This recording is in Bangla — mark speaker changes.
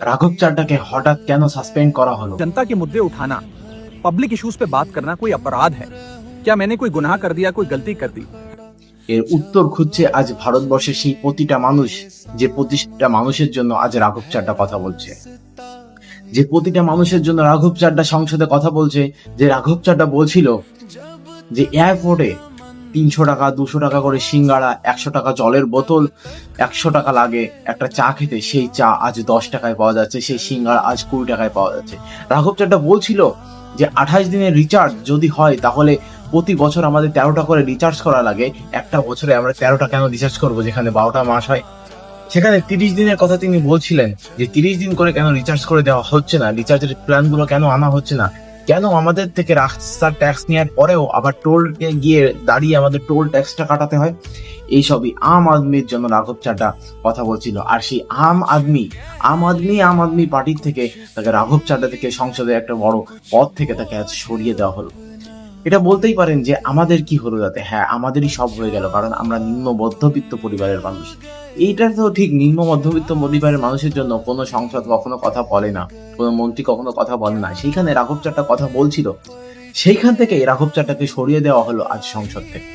Speaker 1: রাঘব চাড্ডাকে হঠাৎ কেন সাসপেন্ড করা হলো?
Speaker 2: जनता के मुद्दे उठाना, पब्लिक इश्यूज पे बात करना कोई अपराध है क्या? मैंने कोई गुनाह कर दिया, कोई गलती कर दी?
Speaker 1: এর উত্তর খুঁজছে আজ ভারতবর্ষের সেই প্রতিটা মানুষ, যে প্রতিটা মানুষের জন্য আজ রাঘব চাড্ডা কথা বলছে, যে প্রতিটা মানুষের জন্য রাঘব চাড্ডা সংসদে কথা বলছে। যে রাঘব চাড্ডা বলছিল যে এয়ারপোর্টে 300 টাকা 200 টাকা করে সিঙ্গাড়া, 100 টাকা জলের বোতল, 100 টাকা লাগে একটা চা খেতে, সেই চা আজ 10 টাকায় পাওয়া যাচ্ছে, সেই সিঙ্গাড়া আজ 20 টাকায় পাওয়া যাচ্ছে। রাঘব চাড্ডা বলছিল যে 28 দিনের রিচার্জ যদি হয় তাহলে প্রতি বছর আমাদের 13টা করে রিচার্জ করা লাগে। একটা বছরে আমরা 13টা কেন রিচার্জ করবো যেখানে 12টা মাস হয়? সেখানে 30 দিনের কথা তিনি বলছিলেন যে 30 দিন করে কেন রিচার্জ করে দেওয়া হচ্ছে না, রিচার্জের প্ল্যান গুলো কেন আনা হচ্ছে না, কেন আমাদের থেকে রাস্তার ট্যাক্স নেওয়ার পরেও আবার টোলকে গিয়ে দাঁড়িয়ে আমাদের টোল ট্যাক্সটা কাটাতে হয়। এইসবই আম আদমির জন্য রাঘব চাড্ডা কথা বলছিল। আর সেই আম আদমি পার্টির থেকে তাকে রাঘব চাড্ডা থেকে সংসদে একটা বড় পদ থেকে তাকে আজ সরিয়ে দেওয়া হলো। এটা বলতেই পারেন যে আমাদের কি হলো যাতে? হ্যাঁ, আমাদেরই সব হয়ে গেল, কারণ আমরা নিম্ন মধ্যবিত্ত পরিবারের মানুষ। এইটা তো ঠিক, নিম্ন মধ্যবিত্ত পরিবারের মানুষের জন্য কোনো সংসদ কখনো কথা বলে না, কোনো মন্ত্রী কখনো কথা বলে না। সেইখানে রাঘব চাড্ডা কথা বলছিল, সেইখান থেকে রাঘব চাড্ডাকে সরিয়ে দেওয়া হলো আজ সংসদ থেকে।